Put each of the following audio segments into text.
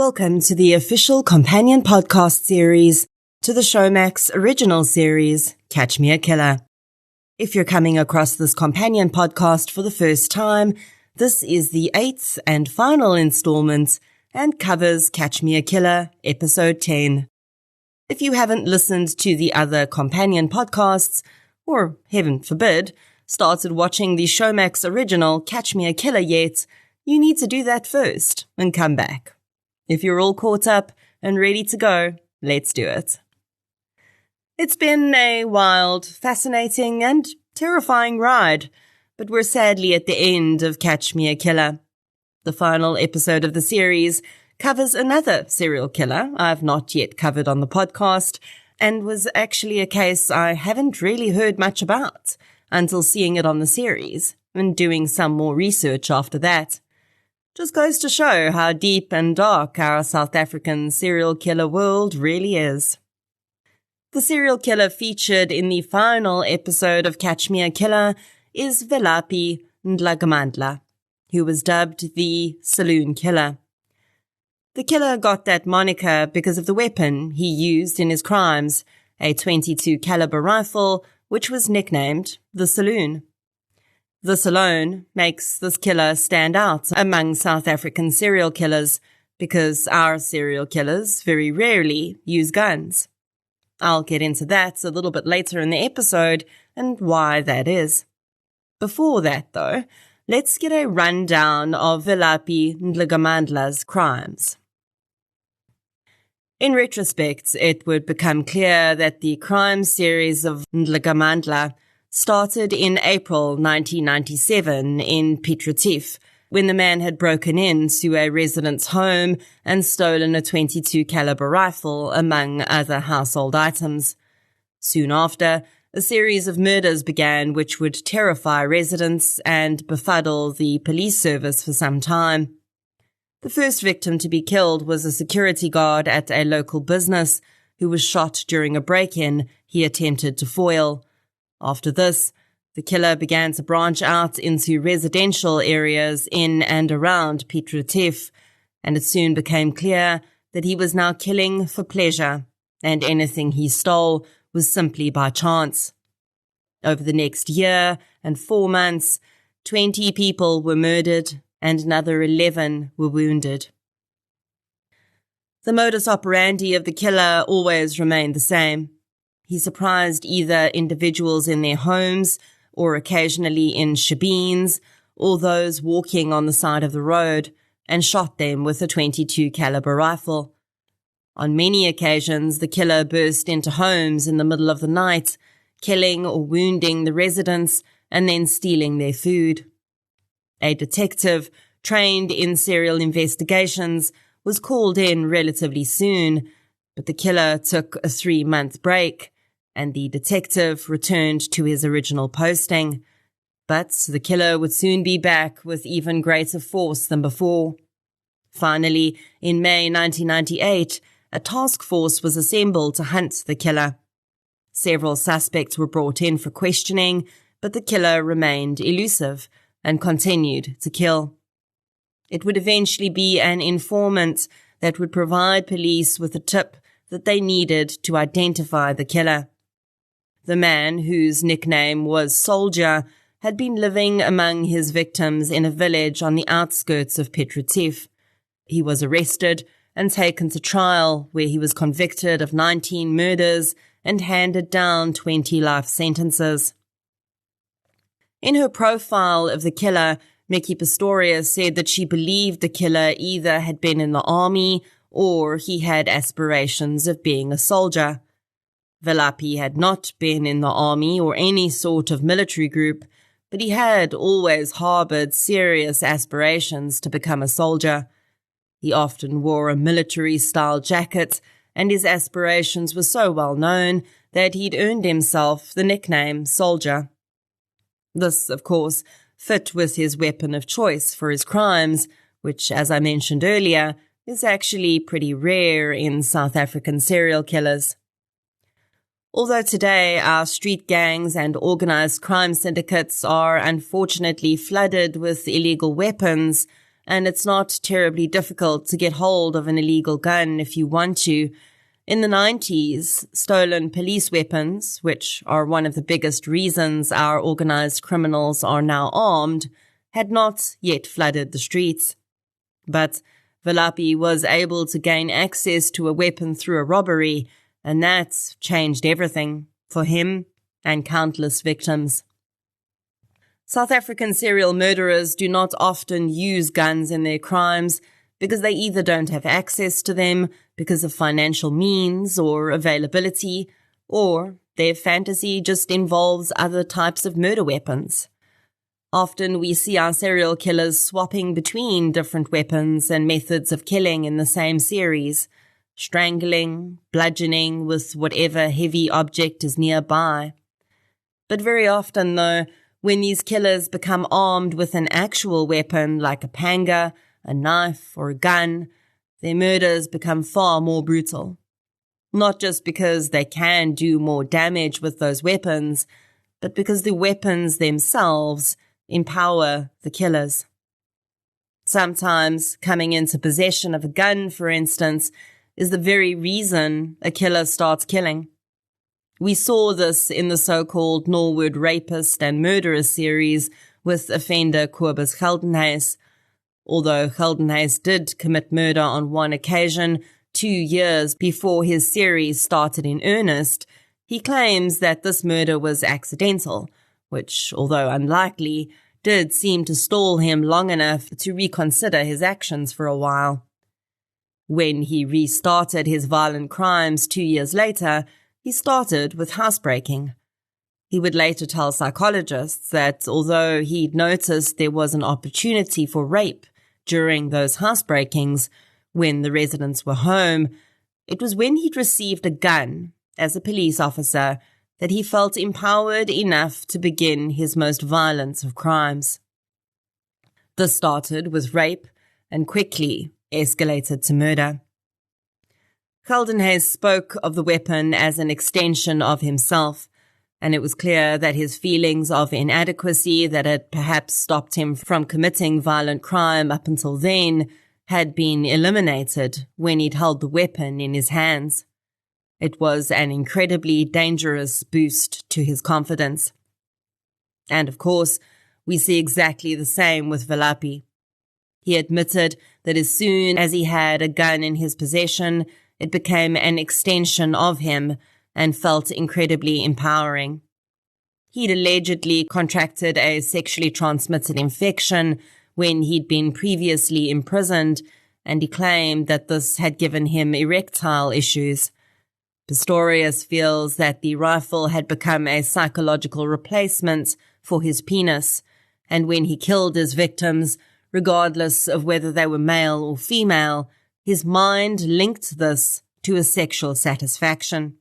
Welcome to the official companion podcast series to the Showmax original series, Catch Me a Killer. If you're coming across this companion podcast for the first time, this is the 8th and final installment and covers Catch Me a Killer, episode 10. If you haven't listened to the other companion podcasts, or heaven forbid, started watching the Showmax original Catch Me a Killer yet, you need to do that first and come back. If you're all caught up and ready to go, let's do it. It's been a wild, fascinating, and terrifying ride, but we're sadly at the end of Catch Me a Killer. The final episode of the series covers another serial killer I've not yet covered on the podcast, and was actually a case I haven't really heard much about until seeing it on the series and doing some more research after that. Just goes to show how deep and dark our South African serial killer world really is. The serial killer featured in the final episode of Catch Me a Killer is Velaphi Ndlagamandla, who was dubbed the Saloon Killer. The killer got that moniker because of the weapon he used in his crimes, a .22 caliber rifle, which was nicknamed the Saloon. This alone makes this killer stand out among South African serial killers because our serial killers very rarely use guns. I'll get into that a little bit later in the episode and why that is. Before that, though, let's get a rundown of Velaphi Ndlagamandla's crimes. In retrospect, it would become clear that the crime series of Ndlagamandla started in April 1997 in Piet Retief, when the man had broken into a resident's home and stolen a .22 caliber rifle, among other household items. Soon after, a series of murders began which would terrify residents and befuddle the police service for some time. The first victim to be killed was a security guard at a local business who was shot during a break-in he attempted to foil. After this, the killer began to branch out into residential areas in and around Piet Retief, and it soon became clear that he was now killing for pleasure, and anything he stole was simply by chance. Over the next year and 4 months, 20 people were murdered and another 11 were wounded. The modus operandi of the killer always remained the same. He surprised either individuals in their homes or occasionally in shebeens or those walking on the side of the road and shot them with a .22 caliber rifle. On many occasions, the killer burst into homes in the middle of the night, killing or wounding the residents and then stealing their food. A detective trained in serial investigations was called in relatively soon, but the killer took a 3-month break, and the detective returned to his original posting. But the killer would soon be back with even greater force than before. Finally, in May 1998, a task force was assembled to hunt the killer. Several suspects were brought in for questioning, but the killer remained elusive and continued to kill. It would eventually be an informant that would provide police with a tip that they needed to identify the killer. The man, whose nickname was Soldier, had been living among his victims in a village on the outskirts of Piet Retief. He was arrested and taken to trial, where he was convicted of 19 murders and handed down 20 life sentences. In her profile of the killer, Mickey Pistorius said that she believed the killer either had been in the army or he had aspirations of being a soldier. Velaphi had not been in the army or any sort of military group, but he had always harbored serious aspirations to become a soldier. He often wore a military-style jacket, and his aspirations were so well known that he'd earned himself the nickname Soldier. This, of course, fit with his weapon of choice for his crimes, which, as I mentioned earlier, is actually pretty rare in South African serial killers. Although today our street gangs and organized crime syndicates are unfortunately flooded with illegal weapons, and it's not terribly difficult to get hold of an illegal gun if you want to. In the 90s, stolen police weapons, which are one of the biggest reasons our organized criminals are now armed, had not yet flooded the streets. But Valapi was able to gain access to a weapon through a robbery, and that changed everything for him and countless victims. South African serial murderers do not often use guns in their crimes because they either don't have access to them because of financial means or availability, or their fantasy just involves other types of murder weapons. Often we see our serial killers swapping between different weapons and methods of killing in the same series, strangling, bludgeoning with whatever heavy object is nearby. But very often, though, when these killers become armed with an actual weapon like a panga, a knife, or a gun, their murders become far more brutal. Not just because they can do more damage with those weapons, but because the weapons themselves empower the killers. Sometimes coming into possession of a gun, for instance, is the very reason a killer starts killing. We saw this in the so-called Norwood Rapist and Murderer series with offender Kobus Geldenhuys. Although Geldenhuys did commit murder on one occasion 2 years before his series started in earnest, he claims that this murder was accidental, which, although unlikely, did seem to stall him long enough to reconsider his actions for a while. When he restarted his violent crimes 2 years later, he started with housebreaking. He would later tell psychologists that although he'd noticed there was an opportunity for rape during those housebreakings when the residents were home, it was when he'd received a gun as a police officer that he felt empowered enough to begin his most violent of crimes. This started with rape and quickly escalated to murder. Geldenhuys spoke of the weapon as an extension of himself, and it was clear that his feelings of inadequacy that had perhaps stopped him from committing violent crime up until then had been eliminated when he'd held the weapon in his hands. It was an incredibly dangerous boost to his confidence. And of course, we see exactly the same with Valapi. He admitted that as soon as he had a gun in his possession, it became an extension of him and felt incredibly empowering. He'd allegedly contracted a sexually transmitted infection when he'd been previously imprisoned, and he claimed that this had given him erectile issues. Pistorius feels that the rifle had become a psychological replacement for his penis, and when he killed his victims, regardless of whether they were male or female, his mind linked this to a sexual satisfaction.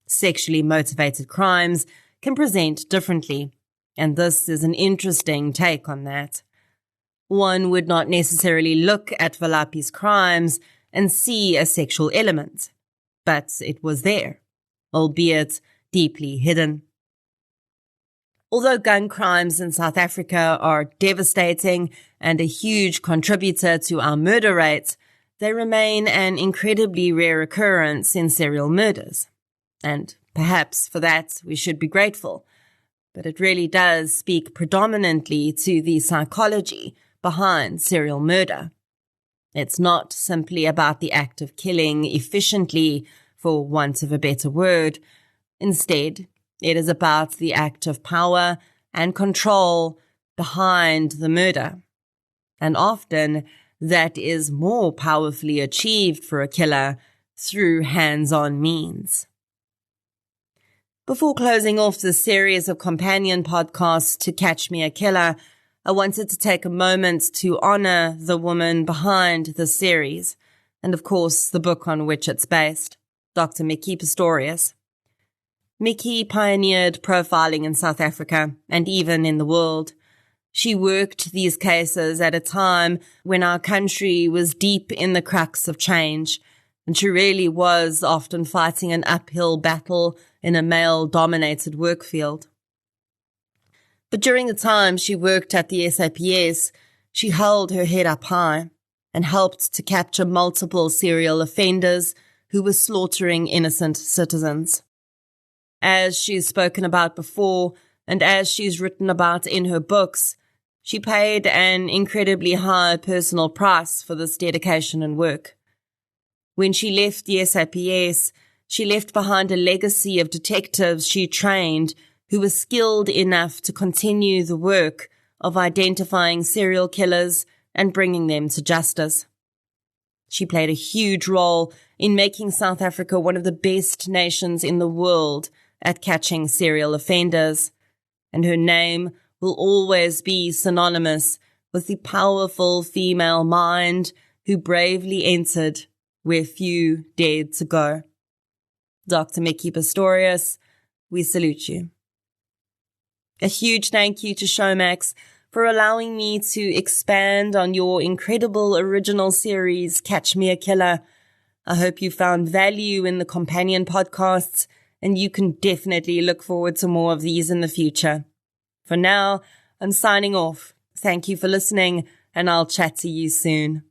Sexually motivated crimes can present differently, and this is an interesting take on that. One would not necessarily look at Valapi's crimes and see a sexual element, but it was there, albeit deeply hidden. Although gun crimes in South Africa are devastating and a huge contributor to our murder rates, they remain an incredibly rare occurrence in serial murders. And perhaps for that we should be grateful. But it really does speak predominantly to the psychology behind serial murder. It's not simply about the act of killing efficiently, for want of a better word. Instead, it is about the act of power and control behind the murder. And often, that is more powerfully achieved for a killer through hands-on means. Before closing off this series of companion podcasts to Catch Me a Killer, I wanted to take a moment to honor the woman behind the series, and of course the book on which it's based, Dr. Mickey Pistorius. Mickey pioneered profiling in South Africa and even in the world. She worked these cases at a time when our country was deep in the crux of change, and she really was often fighting an uphill battle in a male-dominated work field. But during the time she worked at the SAPS, she held her head up high and helped to capture multiple serial offenders who were slaughtering innocent citizens. As she's spoken about before, and as she's written about in her books, she paid an incredibly high personal price for this dedication and work. When she left the SAPS, she left behind a legacy of detectives she trained who were skilled enough to continue the work of identifying serial killers and bringing them to justice. She played a huge role in making South Africa one of the best nations in the world at catching serial offenders, and her name will always be synonymous with the powerful female mind who bravely entered where few dared to go. Dr. Mickey Pistorius, we salute you. A huge thank you to Showmax for allowing me to expand on your incredible original series, Catch Me a Killer. I hope you found value in the companion podcasts, and you can definitely look forward to more of these in the future. For now, I'm signing off. Thank you for listening, and I'll chat to you soon.